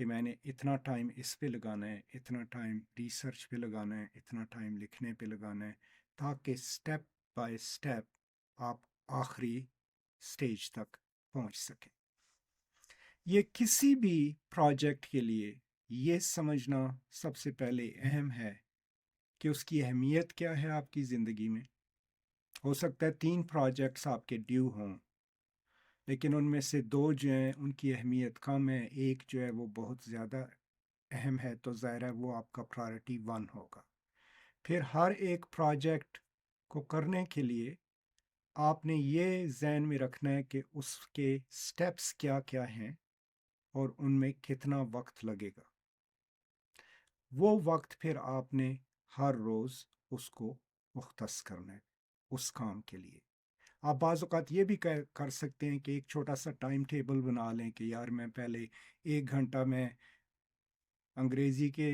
کہ میں نے اتنا ٹائم اس پہ لگانا ہے، اتنا ٹائم ریسرچ پہ لگانا ہے، اتنا ٹائم لکھنے پہ لگانا ہے، تاکہ سٹیپ بائی سٹیپ آپ آخری سٹیج تک پہنچ سکیں۔ یہ کسی بھی پروجیکٹ کے لیے یہ سمجھنا سب سے پہلے اہم ہے کہ اس کی اہمیت کیا ہے آپ کی زندگی میں۔ ہو سکتا ہے 3 پروجیکٹس آپ کے ڈیو ہوں، لیکن ان میں سے 2 جو ہیں ان کی اہمیت کم ہے، ایک جو ہے وہ بہت زیادہ اہم ہے، تو ظاہر ہے وہ آپ کا پرائرٹی 1 ہوگا۔ پھر ہر ایک پروجیکٹ کو کرنے کے لیے آپ نے یہ ذہن میں رکھنا ہے کہ اس کے سٹیپس کیا کیا ہیں اور ان میں کتنا وقت لگے گا۔ وہ وقت پھر آپ نے ہر روز اس کو مختص کرنا ہے اس کام کے لیے۔ آپ بعض اوقات یہ بھی کر سکتے ہیں کہ ایک چھوٹا سا ٹائم ٹیبل بنا لیں کہ یار میں پہلے 1 گھنٹہ میں انگریزی کے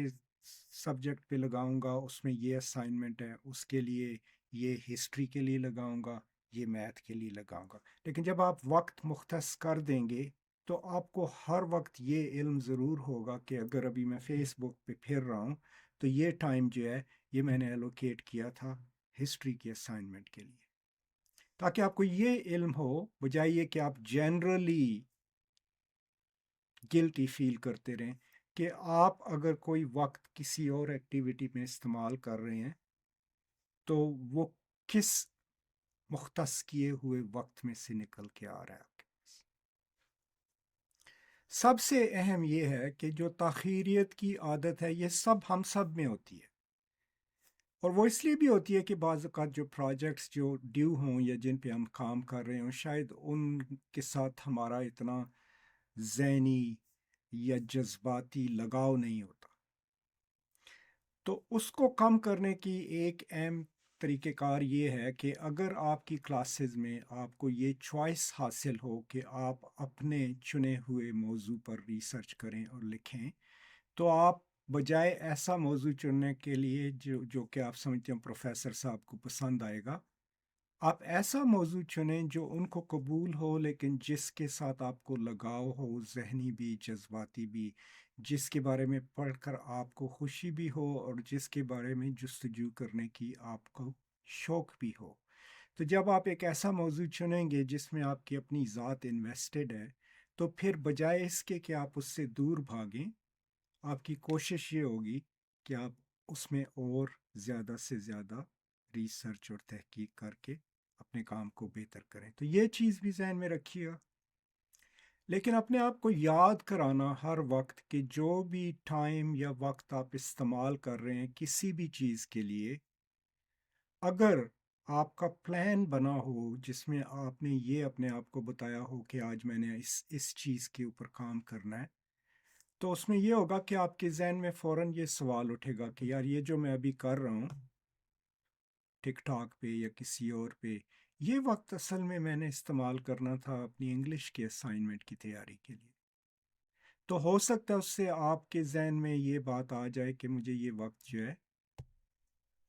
سبجیکٹ پہ لگاؤں گا، اس میں یہ اسائنمنٹ ہے، اس کے لیے یہ ہسٹری کے لیے لگاؤں گا، یہ میتھ کے لیے لگاؤں گا۔ لیکن جب آپ وقت مختص کر دیں گے تو آپ کو ہر وقت یہ علم ضرور ہوگا کہ اگر ابھی میں فیس بک پہ پھر رہا ہوں تو یہ ٹائم جو ہے یہ میں نے ایلوکیٹ کیا تھا ہسٹری کے اسائنمنٹ کے لیے، تاکہ آپ کو یہ علم ہو، بجائے یہ کہ آپ جنرلی گلٹی فیل کرتے رہیں کہ آپ اگر کوئی وقت کسی اور ایکٹیویٹی میں استعمال کر رہے ہیں تو وہ کس مختص کیے ہوئے وقت میں سے نکل کے آ رہا ہے آپ کے پاس۔ سب سے اہم یہ ہے کہ جو تاخیریت کی عادت ہے یہ ہم سب میں ہوتی ہے، اور وہ اس لیے بھی ہوتی ہے کہ بعض اوقات جو پروجیکٹس جو ڈیو ہوں یا جن پہ ہم کام کر رہے ہوں شاید ان کے ساتھ ہمارا اتنا ذہنی یا جذباتی لگاؤ نہیں ہوتا، تو اس کو کم کرنے کی ایک اہم طریقہ کار یہ ہے کہ اگر آپ کی کلاسز میں آپ کو یہ چوائس حاصل ہو کہ آپ اپنے چنے ہوئے موضوع پر ریسرچ کریں اور لکھیں، تو آپ بجائے ایسا موضوع چننے کے لیے جو کہ آپ سمجھتے ہیں پروفیسر صاحب کو پسند آئے گا، آپ ایسا موضوع چنیں جو ان کو قبول ہو لیکن جس کے ساتھ آپ کو لگاؤ ہو، ذہنی بھی جذباتی بھی، جس کے بارے میں پڑھ کر آپ کو خوشی بھی ہو اور جس کے بارے میں جستجو کرنے کی آپ کو شوق بھی ہو۔ تو جب آپ ایک ایسا موضوع چنیں گے جس میں آپ کی اپنی ذات انویسٹڈ ہے، تو پھر بجائے اس کے کہ آپ اس سے دور بھاگیں، آپ کی کوشش یہ ہوگی کہ آپ اس میں اور زیادہ سے زیادہ ریسرچ اور تحقیق کر کے اپنے کام کو بہتر کریں۔ تو یہ چیز بھی ذہن میں رکھیے گا، لیکن اپنے آپ کو یاد کرانا ہر وقت کہ جو بھی ٹائم یا وقت آپ استعمال کر رہے ہیں کسی بھی چیز کے لیے، اگر آپ کا پلان بنا ہو جس میں آپ نے یہ اپنے آپ کو بتایا ہو کہ آج میں نے اس چیز کے اوپر کام کرنا ہے، تو اس میں یہ ہوگا کہ آپ کے ذہن میں فوراً یہ سوال اٹھے گا کہ یار یہ جو میں ابھی کر رہا ہوں ٹک ٹاک پہ یا کسی اور پہ، یہ وقت اصل میں نے استعمال کرنا تھا اپنی انگلش کے اسائنمنٹ کی تیاری کے لیے۔ تو ہو سکتا ہے اس سے آپ کے ذہن میں یہ بات آ جائے کہ مجھے یہ وقت جو ہے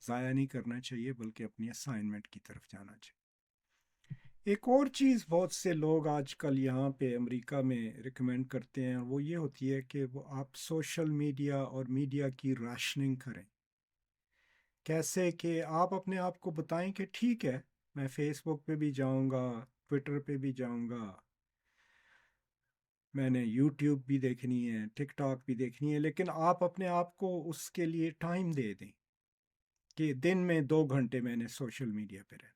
ضائع نہیں کرنا چاہیے بلکہ اپنی اسائنمنٹ کی طرف جانا چاہیے۔ ایک اور چیز بہت سے لوگ آج کل یہاں پہ امریکہ میں ریکمینڈ کرتے ہیں، وہ یہ ہوتی ہے کہ وہ آپ سوشل میڈیا اور میڈیا کی راشننگ کریں۔ کیسے کہ آپ اپنے آپ کو بتائیں کہ ٹھیک ہے میں فیس بک پہ بھی جاؤں گا، ٹویٹر پہ بھی جاؤں گا، میں نے یوٹیوب بھی دیکھنی ہے، ٹک ٹاک بھی دیکھنی ہے، لیکن آپ اپنے آپ کو اس کے لیے ٹائم دے دیں کہ دن میں 2 گھنٹے میں نے سوشل میڈیا پہ رہنا۔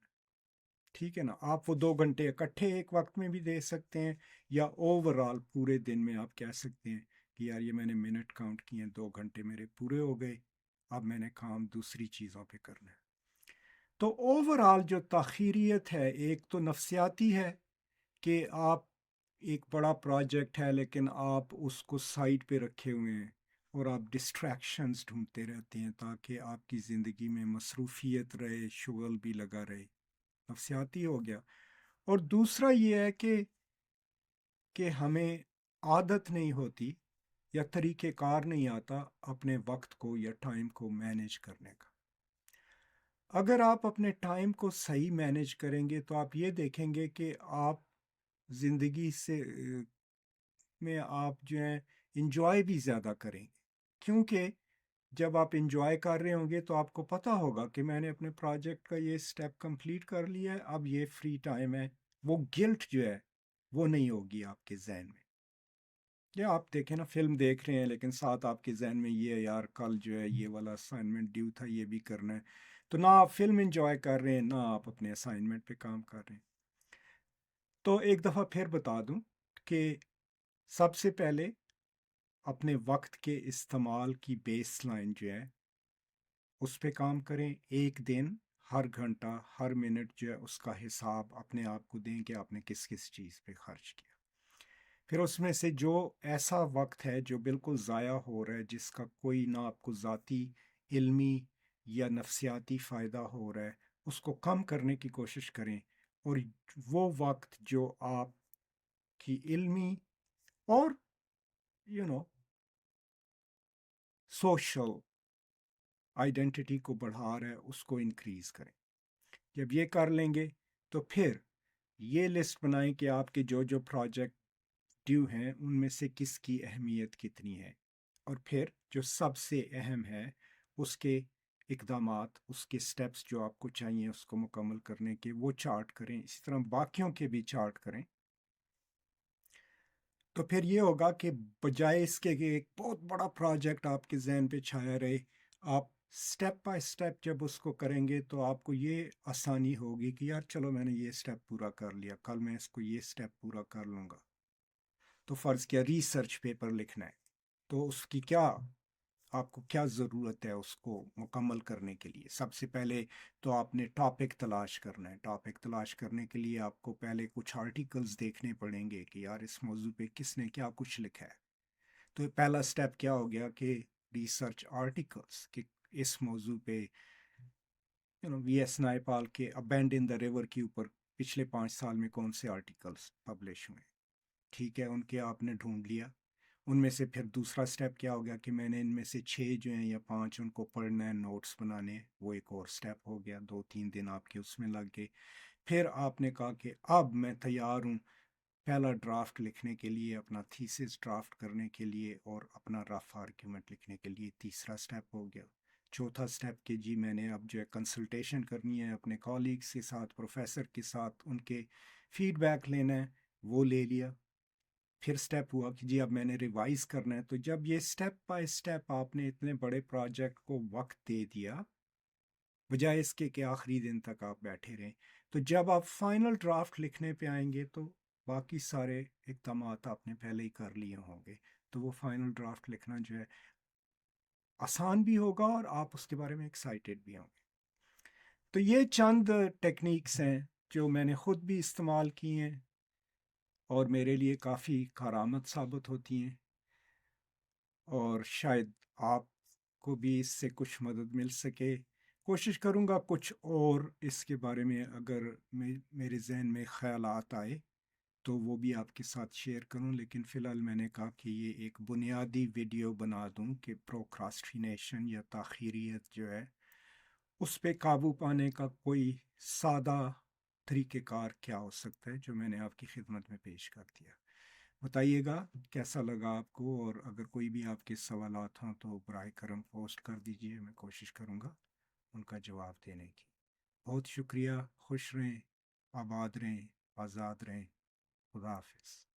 ٹھیک ہے نا، آپ وہ 2 گھنٹے اکٹھے ایک وقت میں بھی دے سکتے ہیں، یا اوورال پورے دن میں آپ کہہ سکتے ہیں کہ یار یہ میں نے منٹ کاؤنٹ کیے ہیں، 2 گھنٹے میرے پورے ہو گئے، اب میں نے کام دوسری چیزوں پہ کرنا ہے۔ تو اوورال جو تاخیریت ہے ایک تو نفسیاتی ہے کہ آپ ایک بڑا پروجیکٹ ہے لیکن آپ اس کو سائڈ پہ رکھے ہوئے ہیں اور آپ ڈسٹریکشنز ڈھونڈتے رہتے ہیں تاکہ آپ کی زندگی میں مصروفیت رہے، شغل بھی لگا رہے، نفسیاتی ہو گیا۔ اور دوسرا یہ ہے کہ ہمیں عادت نہیں ہوتی یا طریقہ کار نہیں آتا اپنے وقت کو یا ٹائم کو مینیج کرنے کا۔ اگر آپ اپنے ٹائم کو صحیح مینیج کریں گے تو آپ یہ دیکھیں گے کہ آپ زندگی سے میں آپ جو ہیں انجوائے بھی زیادہ کریں گے، کیونکہ جب آپ انجوائے کر رہے ہوں گے تو آپ کو پتہ ہوگا کہ میں نے اپنے پروجیکٹ کا یہ سٹیپ کمپلیٹ کر لیا ہے، اب یہ فری ٹائم ہے، وہ گلٹ جو ہے وہ نہیں ہوگی آپ کے ذہن میں۔ یا آپ دیکھیں نا، فلم دیکھ رہے ہیں لیکن ساتھ آپ کے ذہن میں یہ ہے یار کل جو ہے یہ والا اسائنمنٹ ڈیو تھا، یہ بھی کرنا ہے، تو نہ آپ فلم انجوائے کر رہے ہیں نہ آپ اپنے اسائنمنٹ پہ کام کر رہے ہیں۔ تو ایک دفعہ پھر بتا دوں کہ سب سے پہلے اپنے وقت کے استعمال کی بیس لائن جو ہے اس پہ کام کریں، ایک دن ہر گھنٹہ ہر منٹ جو ہے اس کا حساب اپنے آپ کو دیں کہ آپ نے کس کس چیز پہ خرچ کیا۔ پھر اس میں سے جو ایسا وقت ہے جو بالکل ضائع ہو رہا ہے، جس کا کوئی نہ آپ کو ذاتی علمی یا نفسیاتی فائدہ ہو رہا ہے، اس کو کم کرنے کی کوشش کریں، اور وہ وقت جو آپ کی علمی اور سوشل آئیڈینٹی کو بڑھا رہا ہے اس کو انکریز کریں۔ جب یہ کر لیں گے تو پھر یہ لسٹ بنائیں کہ آپ کے جو جو پروجیکٹ ڈیو ہیں ان میں سے کس کی اہمیت کتنی ہے، اور پھر جو سب سے اہم ہے اس کے اقدامات، اس کے سٹیپس جو آپ کو چاہیے اس کو مکمل کرنے کے، وہ چارٹ کریں، اسی طرح باقیوں کے بھی چارٹ کریں۔ تو پھر یہ ہوگا کہ بجائے اس کے کہ ایک بہت بڑا پروجیکٹ آپ کے ذہن پہ چھایا رہے، آپ سٹیپ بائی سٹیپ جب اس کو کریں گے تو آپ کو یہ آسانی ہوگی کہ یار چلو میں نے یہ سٹیپ پورا کر لیا، کل میں اس کو یہ سٹیپ پورا کر لوں گا۔ تو فرض کیا ریسرچ پیپر لکھنا ہے، تو اس کی کیا آپ کو کیا ضرورت ہے اس کو مکمل کرنے کے لیے؟ سب سے پہلے تو آپ نے ٹاپک تلاش کرنا ہے۔ ٹاپک تلاش کرنے کے لیے آپ کو پہلے کچھ آرٹیکلز دیکھنے پڑیں گے کہ یار اس موضوع پہ کس نے کیا کچھ لکھا ہے۔ تو پہلا سٹیپ کیا ہو گیا کہ ریسرچ آرٹیکلز، کہ اس موضوع پہ وی ایس نائپال کے ابینڈ ان دا ریور کے اوپر پچھلے 5 سال میں کون سے آرٹیکلز پبلش ہوئے، ٹھیک ہے، ان کے آپ نے ڈھونڈ لیا۔ ان میں سے پھر دوسرا سٹیپ کیا ہو گیا کہ میں نے ان میں سے 6 جو ہیں یا 5 ان کو پڑھنا ہے، نوٹس بنانے، وہ ایک اور سٹیپ ہو گیا، 2-3 دن آپ کے اس میں لگ گئے۔ پھر آپ نے کہا کہ اب میں تیار ہوں پہلا ڈرافٹ لکھنے کے لیے، اپنا تھیسس ڈرافٹ کرنے کے لیے اور اپنا رف آرگیومنٹ لکھنے کے لیے، تیسرا سٹیپ ہو گیا۔ چوتھا سٹیپ کہ جی میں نے اب جو ہے کنسلٹیشن کرنی ہے اپنے کالیگس کے ساتھ، پروفیسر کے ساتھ، ان کے فیڈ بیک لینا ہے، وہ لے لیا۔ پھر سٹیپ ہوا کہ جی اب میں نے ریوائز کرنا ہے۔ تو جب یہ سٹیپ بائی سٹیپ آپ نے اتنے بڑے پروجیکٹ کو وقت دے دیا، بجائے اس کے کہ آخری دن تک آپ بیٹھے رہیں، تو جب آپ فائنل ڈرافٹ لکھنے پہ آئیں گے تو باقی سارے اقدامات آپ نے پہلے ہی کر لیے ہوں گے، تو وہ فائنل ڈرافٹ لکھنا جو ہے آسان بھی ہوگا اور آپ اس کے بارے میں ایکسائٹیڈ بھی ہوں گے۔ تو یہ چند ٹیکنیکس ہیں جو میں نے خود بھی استعمال کی ہیں اور میرے لیے کافی کارآمد ثابت ہوتی ہیں، اور شاید آپ کو بھی اس سے کچھ مدد مل سکے۔ کوشش کروں گا کچھ اور اس کے بارے میں اگر میرے ذہن میں خیالات آئے تو وہ بھی آپ کے ساتھ شیئر کروں، لیکن فی الحال میں نے کہا کہ یہ ایک بنیادی ویڈیو بنا دوں کہ پروکراسٹینیشن یا تاخیریت جو ہے اس پہ قابو پانے کا کوئی سادہ طریقہ کار کیا ہو سکتا ہے، جو میں نے آپ کی خدمت میں پیش کر دیا۔ بتائیے گا کیسا لگا آپ کو، اور اگر کوئی بھی آپ کے سوالات ہوں تو براہ کرم پوسٹ کر دیجئے، میں کوشش کروں گا ان کا جواب دینے کی۔ بہت شکریہ، خوش رہیں، آباد رہیں، آزاد رہیں، خدا حافظ۔